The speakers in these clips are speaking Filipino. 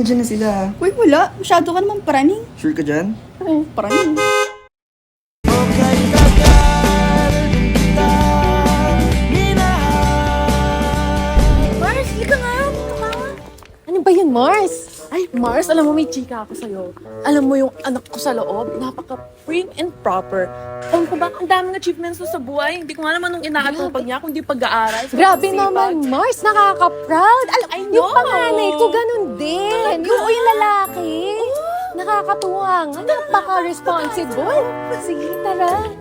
nandiyan na sila. Uy, wala. Masyado ka naman paraning. Sure ka dyan? Oo, paraning. Mars, halika nga. Dito ka. Ano ba yun, Mars? Ay, Mars, alam mo may chika ako sa'yo. Alam mo yung anak ko sa loob, napaka-prim and proper. Alam ko ba, ang daming achievements ko sa buhay. Hindi ko nga naman nung inaatupag niya, kundi pag-aaral. Grabe naman, Mars. Nakaka-proud. I know. Yung panganay ko, ganun din. Yung lalaki. Nakakatuwa nga. Napaka-responsible. Sige, tara.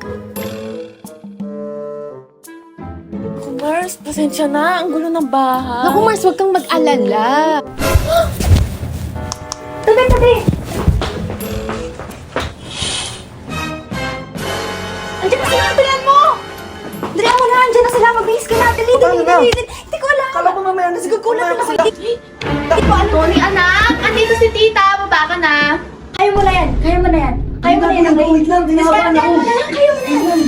Ako, Mars, pasensya na. Ang gulo ng bahay. Naku, Mars, huwag kang mag-alala. Tabi, tabi! Andiyan na sila, dalihan mo! Dalihan mo na, andiyan na sila. Mabilis ka na. Dali. Hindi ko alam. Kala ko mamaya na siguro Kulang na sila. Hindi ko alam. Tony, anak! Andito si tita! Baba ka na! Kaya mo na yan. Kaya mo na yan. Wait lang, dinahawaan ako. Kaya mo na yan.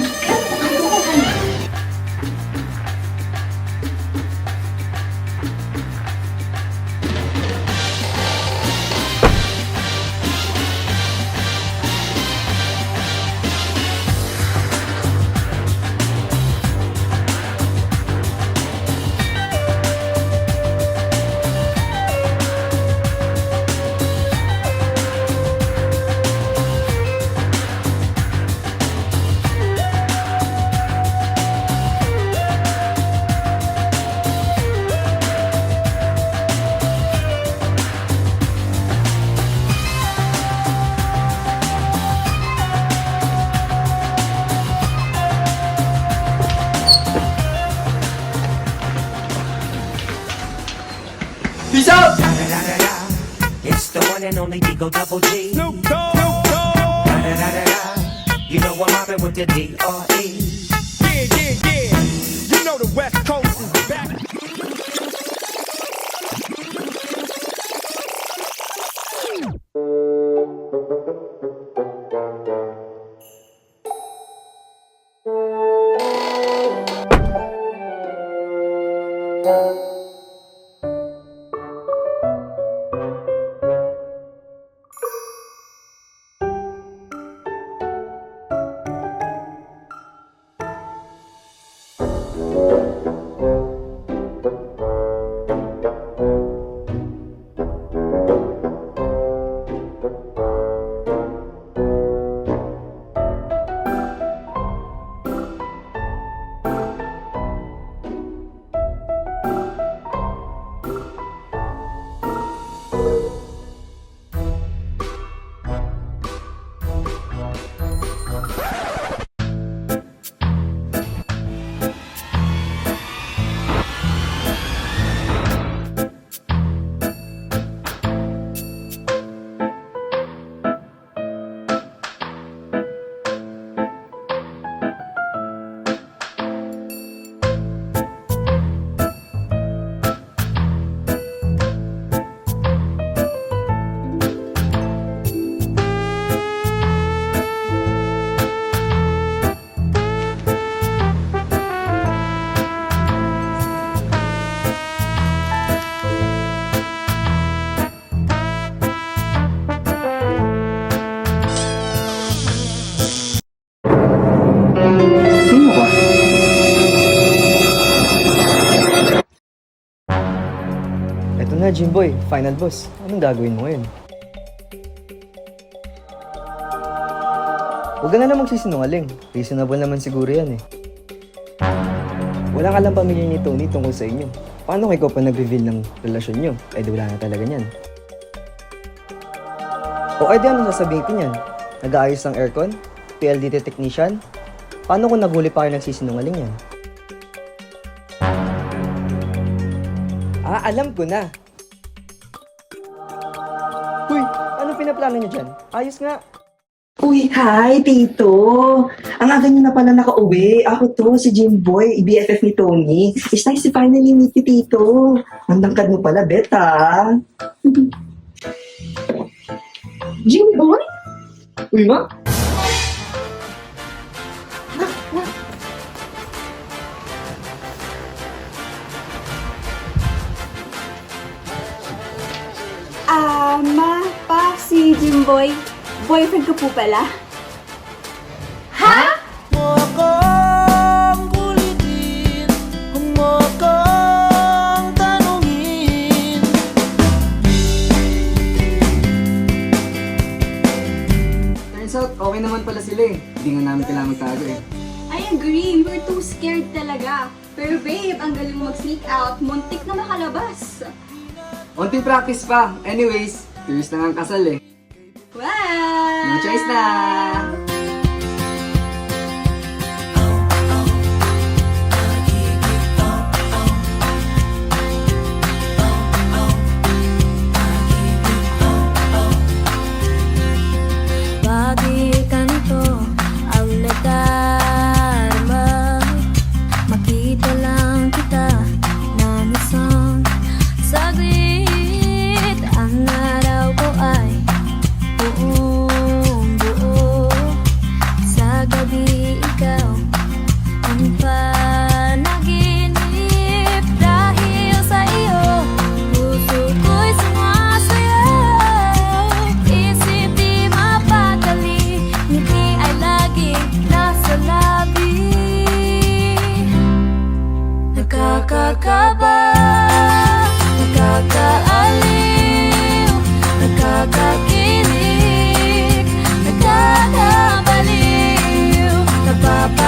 Peace out! It's the one and only Digo Double G. Snoop Dogg. You know I'm mobbing with the D.R.E. Yeah. You know the West Coast is back. Sino ka? Eto na, Jimboy. Final boss. Anong gagawin mo ngayon? Huwag ka na lang magsisinungaling. Reasonable naman siguro yan eh. Walang alam pamilya ni Tony tungkol sa inyo. Paano kayo pa nag-reveal ng relasyon nyo? Eh di wala na talaga niyan. O ay di ano sasabihin ko niyan? Nag-aayos ng aircon? PLDT technician? Paano kung naghuli pa kayo nagsisinungaling yan? Alam ko na! Uy, ano pinaplano niyo dyan? Ayos nga! Uy, hi, Tito. Ang aga niyo na pala nakauwi. Ako to, si Jimboy, BFF ni Tony. It's nice to finally meet you, Tito. Ang tangkad mo pala, beta. Jimboy? Uy, ma? Jimboy. Boyfriend ko po pala. Ha? Turns out, okay naman pala sila eh. Hindi nga namin kailangan magtago eh. I agree. We're too scared talaga. Pero babe, ang galing mo mag-sneak out. Muntik na makalabas. Unting practice pa. Anyways, 2 years na nga ang kasal eh. Wow! No choice na! Bakit ganito ang nadarama? Makita lang kita ng isang saglit. Ang araw ko ay buong buo. Sa gabi ikaw ang panaginip. Dahil sa iyo, puso ko'y sumasayaw. Isip di mapatali, ngiti ay laging nasa labi. Nakakakaba, nakakaaliw, nakakakilig, nakakabaliw, napapa